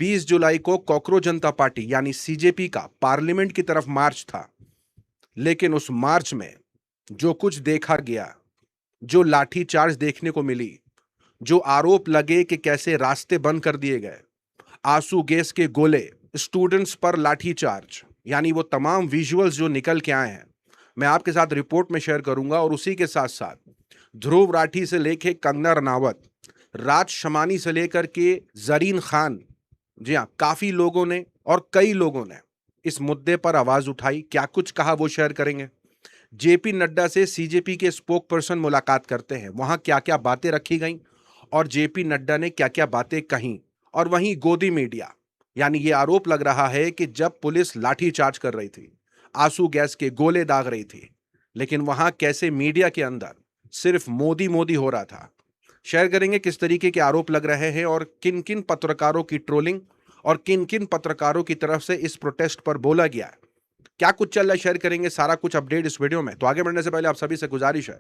20 जुलाई को कॉकरोच जनता पार्टी यानी सीजेपी का पार्लियामेंट की तरफ मार्च था, लेकिन उस मार्च में जो कुछ देखा गया, जो लाठीचार्ज देखने को मिली, जो आरोप लगे कि कैसे रास्ते बंद कर दिए गए, आंसू गैस के गोले, स्टूडेंट्स पर लाठीचार्ज, यानी वो तमाम विजुअल्स जो निकल के आए हैं, मैं आपके साथ रिपोर्ट में शेयर करूंगा। और उसी के साथ साथ ध्रुव राठी से लेके कंगना रनावत, राज शमानी से लेकर के जरीन खान, जी हाँ, काफी लोगों ने और कई लोगों ने इस मुद्दे पर आवाज उठाई। क्या कुछ कहा वो शेयर करेंगे। जेपी नड्डा से सीजेपी के स्पोक पर्सन मुलाकात करते हैं, वहां क्या क्या बातें रखी गई और जेपी नड्डा ने क्या क्या बातें कहीं। और वहीं गोदी मीडिया, यानी ये आरोप लग रहा है कि जब पुलिस लाठीचार्ज कर रही थी, आंसू गैस के गोले दाग रही थी, लेकिन वहां कैसे मीडिया के अंदर सिर्फ मोदी मोदी हो रहा था। शेयर करेंगे किस तरीके के आरोप लग रहे हैं और किन किन पत्रकारों की ट्रोलिंग और किन किन पत्रकारों की तरफ से इस प्रोटेस्ट पर बोला गया है, क्या कुछ चल रहा है, शेयर करेंगे सारा कुछ अपडेट इस वीडियो में। तो आगे बढ़ने से पहले आप सभी से गुजारिश है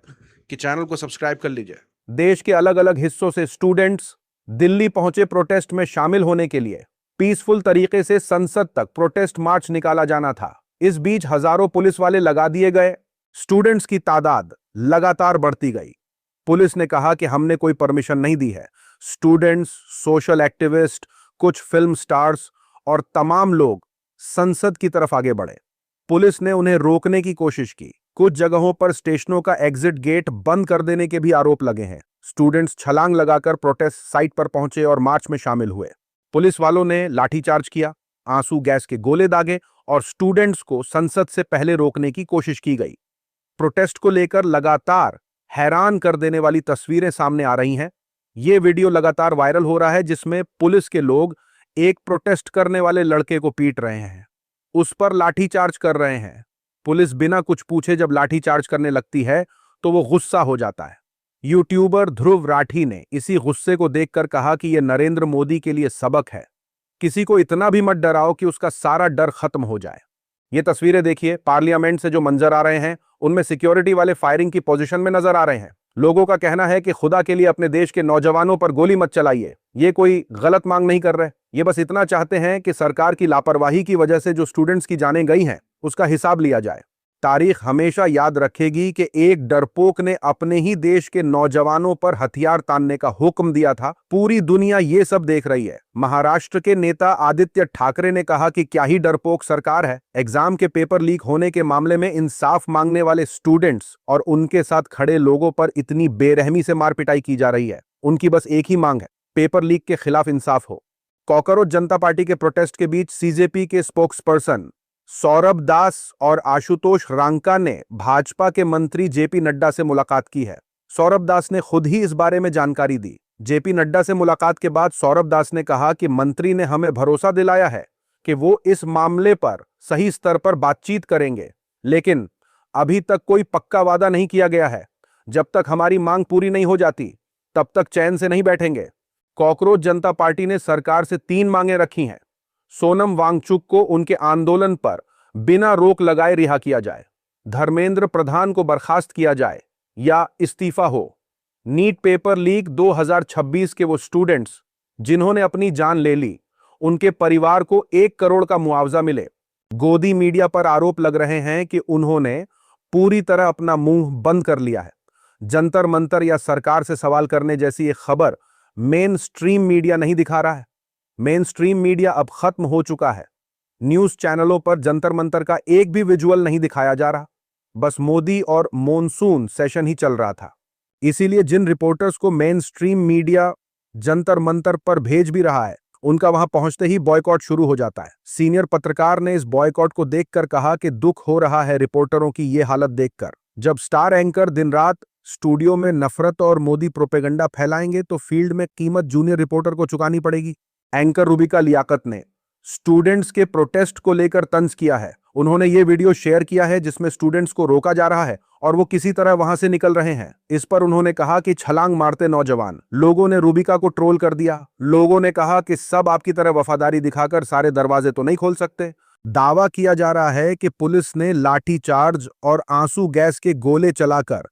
कि चैनल को सब्सक्राइब कर लीजिए। देश के अलग अलग हिस्सों से स्टूडेंट्स दिल्ली पहुंचे प्रोटेस्ट में शामिल होने के लिए। पीसफुल तरीके से संसद तक प्रोटेस्ट मार्च निकाला जाना था। इस बीच हजारों पुलिस वाले लगा दिए गए। स्टूडेंट्स की तादाद लगातार बढ़ती गई। पुलिस ने कहा कि हमने कोई परमिशन नहीं दी है। स्टूडेंट्स, सोशल एक्टिविस्ट, कुछ फिल्म स्टार्स और तमाम लोग संसद की तरफ आगे बढ़े। पुलिस ने उन्हें रोकने की कोशिश की। कुछ जगहों पर स्टेशनों का एग्जिट गेट बंद कर देने के भी आरोप लगे हैं। स्टूडेंट्स छलांग लगाकर प्रोटेस्ट साइट पर पहुंचे और मार्च में शामिल हुए। पुलिस वालों ने लाठीचार्ज किया, आंसू गैस के गोले दागे और स्टूडेंट्स को संसद से पहले रोकने की कोशिश की गई। प्रोटेस्ट को लेकर लगातार हैरान कर देने वाली तस्वीरें सामने आ रही हैं। ये वीडियो लगातार वायरल हो रहा है जिसमें पुलिस के लोग एक प्रोटेस्ट करने वाले लड़के को पीट रहे हैं, उस पर लाठीचार्ज कर रहे हैं। पुलिस बिना कुछ पूछे जब लाठीचार्ज करने लगती है तो वो गुस्सा हो जाता है। यूट्यूबर ध्रुव राठी ने इसी गुस्से को देखकर कहा कि यह नरेंद्र मोदी के लिए सबक है। किसी को इतना भी मत डराओ कि उसका सारा डर खत्म हो जाए। ये तस्वीरें देखिए, पार्लियामेंट से जो मंजर आ रहे हैं उनमें सिक्योरिटी वाले फायरिंग की पोजीशन में नजर आ रहे हैं। लोगों का कहना है कि खुदा के लिए अपने देश के नौजवानों पर गोली मत चलाइए। ये कोई गलत मांग नहीं कर रहे, ये बस इतना चाहते हैं कि सरकार की लापरवाही की वजह से जो स्टूडेंट्स की जानें गई हैं उसका हिसाब लिया जाए। तारीख हमेशा याद रखेगी कि एक डरपोक ने अपने ही देश के नौजवानों पर हथियार तानने का हुक्म दिया था। पूरी दुनिया ये सब देख रही है। महाराष्ट्र के नेता आदित्य ठाकरे ने कहा कि क्या ही डरपोक सरकार है। एग्जाम के पेपर लीक होने के मामले में इंसाफ मांगने वाले स्टूडेंट्स और उनके साथ खड़े लोगों पर इतनी बेरहमी से मार पिटाई की जा रही है। उनकी बस एक ही मांग है, पेपर लीक के खिलाफ इंसाफ हो। कॉकरोच जनता पार्टी के प्रोटेस्ट के बीच सीजेपी के स्पोक्सपर्सन सौरभ दास और आशुतोष रांका ने भाजपा के मंत्री जेपी नड्डा से मुलाकात की है। सौरभ दास ने खुद ही इस बारे में जानकारी दी। जेपी नड्डा से मुलाकात के बाद सौरभ दास ने कहा कि मंत्री ने हमें भरोसा दिलाया है कि वो इस मामले पर सही स्तर पर बातचीत करेंगे, लेकिन अभी तक कोई पक्का वादा नहीं किया गया है। जब तक हमारी मांग पूरी नहीं हो जाती तब तक चैन से नहीं बैठेंगे। कॉकरोच जनता पार्टी ने सरकार से 3 मांगें रखी हैं। सोनम वांगचुक को उनके आंदोलन पर बिना रोक लगाए रिहा किया जाए, धर्मेंद्र प्रधान को बर्खास्त किया जाए या इस्तीफा हो, नीट पेपर लीक 2026 के वो स्टूडेंट्स जिन्होंने अपनी जान ले ली, उनके परिवार को 1 करोड़ का मुआवजा मिले। गोदी मीडिया पर आरोप लग रहे हैं कि उन्होंने पूरी तरह अपना मुंह बंद कर लिया है। जंतर मंतर या सरकार से सवाल करने जैसी एक खबर मेन स्ट्रीम मीडिया नहीं दिखा रहा है। मेन स्ट्रीम मीडिया अब खत्म हो चुका है। न्यूज चैनलों पर जंतर मंतर का एक भी विजुअल नहीं दिखाया जा रहा, बस मोदी और मॉनसून सेशन ही चल रहा था। इसीलिए जिन रिपोर्टर्स को main stream media Jantar Mantar पर भेज भी रहा है, उनका वहां पहुंचते ही बॉयकॉट शुरू हो जाता है। सीनियर पत्रकार ने इस बॉयकॉट को देखकर कहा कि दुख हो रहा है रिपोर्टरों की ये हालत देखकर। जब स्टार एंकर दिन रात स्टूडियो में नफरत और मोदी प्रोपेगेंडा फैलाएंगे तो फील्ड में कीमत जूनियर रिपोर्टर को चुकानी पड़ेगी। एंकर रूबिका लियाकत ने स्टूडेंट्स के प्रोटेस्ट को लेकर तंज किया है। उन्होंने ये वीडियो शेयर किया है जिसमें स्टूडेंट्स को रोका जा रहा है और वो किसी तरह वहां से निकल रहे हैं। इस पर उन्होंने कहा कि छलांग मारते नौजवान। लोगों ने रूबिका को ट्रोल कर दिया। लोगों ने कहा कि सब आपकी तरह वफादारी दिखाकर सारे दरवाजे तो नहीं खोल सकते। दावा किया जा रहा है कि पुलिस ने लाठीचार्ज और आंसू गैस के गोले चलाकर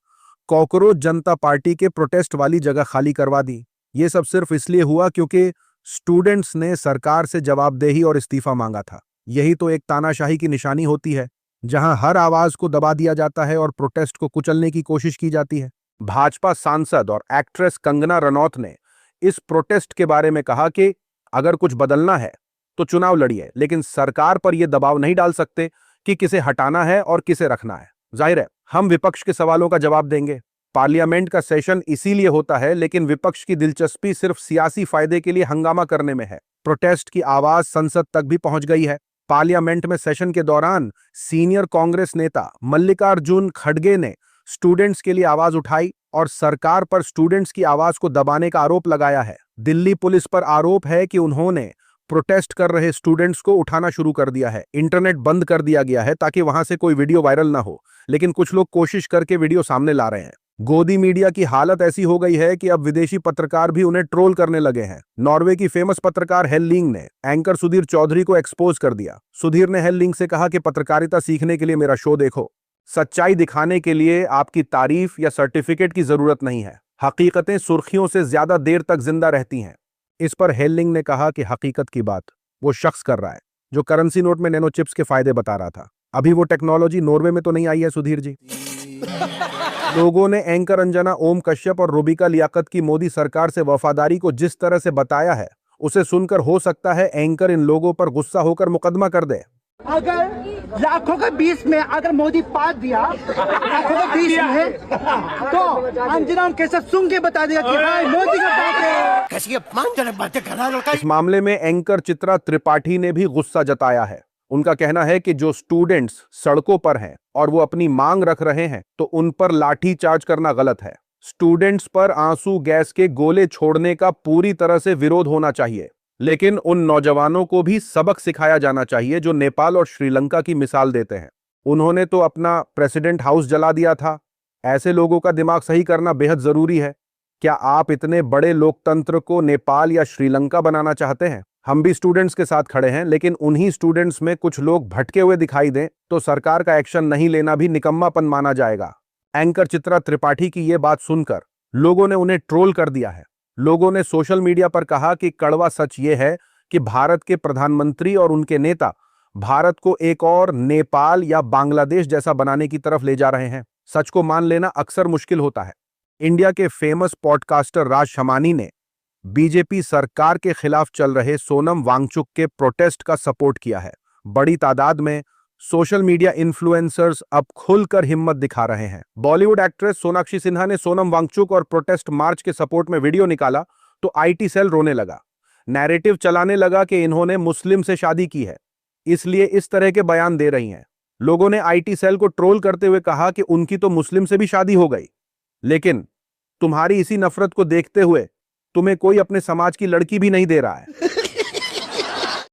कॉकरोच जनता पार्टी के प्रोटेस्ट वाली जगह खाली करवा दी। ये सब सिर्फ इसलिए हुआ क्योंकि स्टूडेंट्स ने सरकार से जवाबदेही और इस्तीफा मांगा था। यही तो एक तानाशाही की निशानी होती है, जहां हर आवाज को दबा दिया जाता है और प्रोटेस्ट को कुचलने की कोशिश की जाती है। भाजपा सांसद और एक्ट्रेस कंगना रनौत ने इस प्रोटेस्ट के बारे में कहा कि अगर कुछ बदलना है तो चुनाव लड़िए, लेकिन सरकार पर यह दबाव नहीं डाल सकते कि किसे हटाना है और किसे रखना है। जाहिर है, हम विपक्ष के सवालों का जवाब देंगे। पार्लियामेंट का सेशन इसीलिए होता है, लेकिन विपक्ष की दिलचस्पी सिर्फ सियासी फायदे के लिए हंगामा करने में है। प्रोटेस्ट की आवाज संसद तक भी पहुंच गई है। पार्लियामेंट में सेशन के दौरान सीनियर कांग्रेस नेता मल्लिकार्जुन खड़गे ने स्टूडेंट्स के लिए आवाज उठाई और सरकार पर स्टूडेंट्स की आवाज को दबाने का आरोप लगाया है। दिल्ली पुलिस पर आरोप है कि उन्होंने प्रोटेस्ट कर रहे स्टूडेंट्स को उठाना शुरू कर दिया है। इंटरनेट बंद कर दिया गया है ताकि वहां से कोई वीडियो वायरल ना हो, लेकिन कुछ लोग कोशिश करके वीडियो सामने ला रहे हैं। गोदी मीडिया की हालत ऐसी हो गई है कि अब विदेशी पत्रकार भी उन्हें ट्रोल करने लगे हैं। नॉर्वे की फेमस पत्रकार हेल्लिंग ने एंकर सुधीर चौधरी को एक्सपोज कर दिया। सुधीर ने हेल्लिंग से कहा कि पत्रकारिता सीखने के लिए मेरा शो देखो। सच्चाई दिखाने के लिए आपकी तारीफ या सर्टिफिकेट की जरूरत नहीं है। हकीकतें सुर्खियों से ज्यादा देर तक जिंदा रहती हैं। इस पर हेल्लिंग ने कहा कि हकीकत की बात वो शख्स कर रहा है जो करेंसी नोट में नैनो चिप्स के फायदे बता रहा था। अभी वो टेक्नोलॉजी नॉर्वे में तो नहीं आई है सुधीर जी। लोगों ने एंकर अंजना ओम कश्यप और रूबिका लियाकत की मोदी सरकार से वफादारी को जिस तरह से बताया है, उसे सुनकर हो सकता है एंकर इन लोगों पर गुस्सा होकर मुकदमा कर दे। अगर लाखों के 20 में अगर मोदी पास दिया, लाखों के 20 में, तो अंजना कैसे सुन के बता दिया कि हाँ मोदी का बात है। कैसी अपमानजनक बातें कर रहा है। इस मामले में एंकर चित्रा त्रिपाठी ने भी गुस्सा जताया है। उनका कहना है कि जो स्टूडेंट्स सड़कों पर हैं और वो अपनी मांग रख रहे हैं, तो उन पर लाठी चार्ज करना गलत है। स्टूडेंट्स पर आंसू गैस के गोले छोड़ने का पूरी तरह से विरोध होना चाहिए, लेकिन उन नौजवानों को भी सबक सिखाया जाना चाहिए जो नेपाल और श्रीलंका की मिसाल देते हैं। उन्होंने तो अपना प्रेसिडेंट हाउस जला दिया था। ऐसे लोगों का दिमाग सही करना बेहद जरूरी है। क्या आप इतने बड़े लोकतंत्र को नेपाल या श्रीलंका बनाना चाहते हैं? हम भी स्टूडेंट्स के साथ खड़े हैं, लेकिन उन्हीं स्टूडेंट्स में कुछ लोग भटके हुए दिखाई दें तो सरकार का एक्शन नहीं लेना भी निकम्मापन माना जाएगा। एंकर चित्रा त्रिपाठी की यह बात सुनकर लोगों ने उन्हें ट्रोल कर दिया है। लोगों ने सोशल मीडिया पर कहा कि कड़वा सच यह है कि भारत के प्रधानमंत्री और उनके नेता भारत को एक और नेपाल या बांग्लादेश जैसा बनाने की तरफ ले जा रहे हैं। सच को मान लेना अक्सर मुश्किल होता है। इंडिया के फेमस पॉडकास्टर राज शमानी ने बीजेपी सरकार के खिलाफ चल रहे सोनम वांगचुक के प्रोटेस्ट का सपोर्ट किया है। बड़ी तादाद में सोशल मीडिया इन्फ्लुएंसर्स अब खुलकर हिम्मत दिखा रहे हैं। बॉलीवुड एक्ट्रेस सोनाक्षी सिन्हा ने सोनम वांगचुक और प्रोटेस्ट मार्च के सपोर्ट में वीडियो निकाला तो आईटी सेल रोने लगा। नैरेटिव चलाने लगा कि इन्होंने मुस्लिम से शादी की है, इसलिए इस तरह के बयान दे रही हैं। लोगों ने आईटी सेल को ट्रोल करते हुए कहा कि उनकी तो मुस्लिम से भी शादी हो गई, लेकिन तुम्हारी इसी नफरत को देखते हुए तुम्हें कोई अपने समाज की लड़की भी नहीं दे रहा है।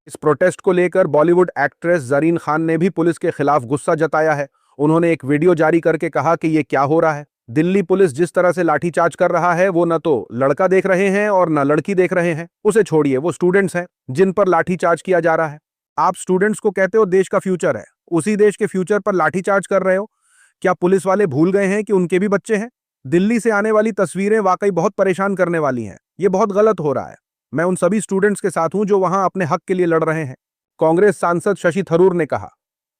इस प्रोटेस्ट को लेकर बॉलीवुड एक्ट्रेस जरीन खान ने भी पुलिस के खिलाफ गुस्सा जताया है। उन्होंने एक वीडियो जारी करके कहा कि यह क्या हो रहा है। दिल्ली पुलिस जिस तरह से लाठीचार्ज कर रहा है, वो न तो लड़का देख रहे हैं और न लड़की देख रहे हैं। उसे छोड़िए, वो स्टूडेंट्स हैं जिन पर लाठीचार्ज किया जा रहा है। आप स्टूडेंट्स को कहते हो देश का फ्यूचर है, उसी देश के फ्यूचर पर लाठीचार्ज कर रहे हो। क्या पुलिस वाले भूल गए हैं कि उनके भी बच्चे हैं? दिल्ली से आने वाली तस्वीरें वाकई बहुत परेशान करने वाली हैं। ये बहुत गलत हो रहा है। मैं उन सभी स्टूडेंट्स के साथ हूं जो वहां अपने हक के लिए लड़ रहे हैं। कांग्रेस सांसद शशि थरूर ने कहा,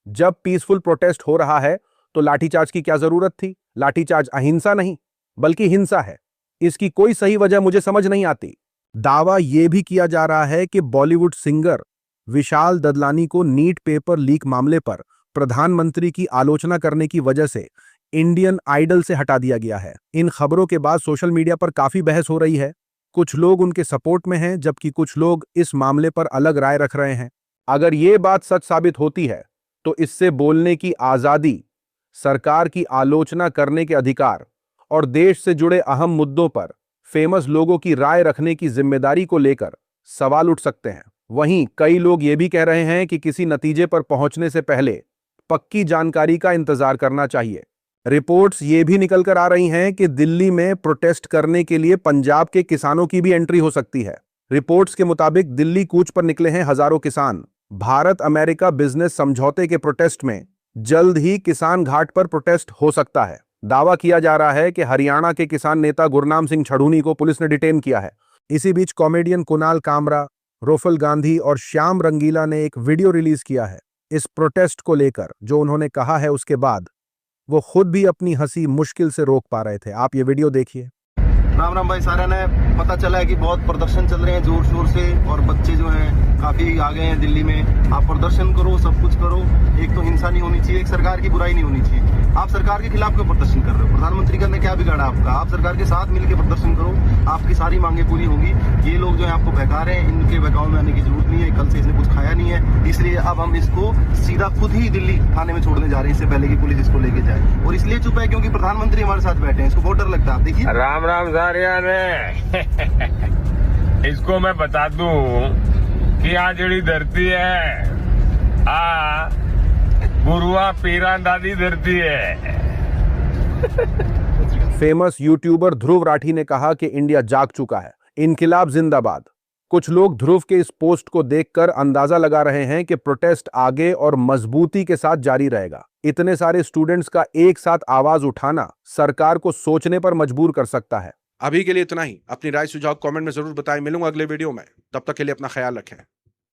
जब पीसफुल प्रोटेस्ट हो रहा है तो लाठीचार्ज की क्या जरूरत थी? लाठीचार्ज अहिंसा नहीं बल्कि हिंसा है। इसकी कोई सही वजह मुझे समझ नहीं आती। दावा यह भी किया जा रहा है कि बॉलीवुड सिंगर विशाल ददलानी को नीट पेपर लीक मामले पर प्रधानमंत्री की आलोचना करने की वजह से इंडियन आइडल से हटा दिया गया है। इन खबरों के बाद सोशल मीडिया पर काफी बहस हो रही है। कुछ लोग उनके सपोर्ट में हैं, जबकि कुछ लोग इस मामले पर अलग राय रख रहे हैं। अगर ये बात सच साबित होती है तो इससे बोलने की आजादी, सरकार की आलोचना करने के अधिकार और देश से जुड़े अहम मुद्दों पर फेमस लोगों की राय रखने की जिम्मेदारी को लेकर सवाल उठ सकते हैं। वहीं कई लोग ये भी कह रहे हैं कि किसी नतीजे पर पहुंचने से पहले पक्की जानकारी का इंतजार करना चाहिए। रिपोर्ट्स ये भी निकल कर आ रही हैं कि दिल्ली में प्रोटेस्ट करने के लिए पंजाब के किसानों की भी एंट्री हो सकती है। रिपोर्ट्स के मुताबिक दिल्ली कूच पर निकले हैं हजारों किसान। भारत अमेरिका बिजनेस समझौते के प्रोटेस्ट में जल्द ही किसान घाट पर प्रोटेस्ट हो सकता है। दावा किया जा रहा है कि हरियाणा के किसान नेता गुरनाम सिंह छड़ूनी को पुलिस ने डिटेन किया है। इसी बीच कॉमेडियन कुणाल कामरा रोफल गांधी और श्याम रंगीला ने एक वीडियो रिलीज किया है इस प्रोटेस्ट को लेकर। जो उन्होंने कहा है उसके बाद वो खुद भी अपनी हंसी मुश्किल से रोक पा रहे थे। आप ये वीडियो देखिए। राम राम भाई, सारा ने पता चला है कि बहुत प्रदर्शन चल रहे हैं जोर शोर से और बच्चे जो हैं काफी आ गए हैं दिल्ली में। आप प्रदर्शन करो, सब कुछ करो, एक तो हिंसा नहीं होनी चाहिए, एक सरकार की बुराई नहीं होनी चाहिए। आप सरकार के खिलाफ क्यों प्रदर्शन कर रहे हो? प्रधानमंत्री का ने क्या बिगाड़ा आपका? आप सरकार के साथ मिलकर प्रदर्शन करो, आपकी सारी मांगे पूरी होगी। ये लोग जो है आपको बहका रहे हैं, इनके बहकाव में आने की जरूरत नहीं है। कल से इसने कुछ खाया नहीं है, इसलिए अब हम इसको सीधा खुद ही दिल्ली थाने में छोड़ने जा रहे हैं, इससे पहले की पुलिस इसको लेके जाए। और इसलिए चुप है क्योंकि प्रधानमंत्री हमारे साथ बैठे हैं, इसको बहुत डर लगता है। आप देखिए। राम राम सारिया ने इसको मैं बता दूं कि आ जड़ी धरती है आ गुरुआ पीरा दादी धरती है। फेमस यूट्यूबर ध्रुव राठी ने कहा कि इंडिया जाग चुका है, इनकिलाब जिंदाबाद। कुछ लोग ध्रुव के इस पोस्ट को देखकर अंदाजा लगा रहे हैं कि प्रोटेस्ट आगे और मजबूती के साथ जारी रहेगा। इतने सारे स्टूडेंट्स का एक साथ आवाज उठाना सरकार को सोचने पर मजबूर कर सकता है। अभी के लिए इतना ही। अपनी राय सुझाव कमेंट में जरूर बताएं। मिलूंगा अगले वीडियो में, तब तक के लिए अपना ख्याल रखें।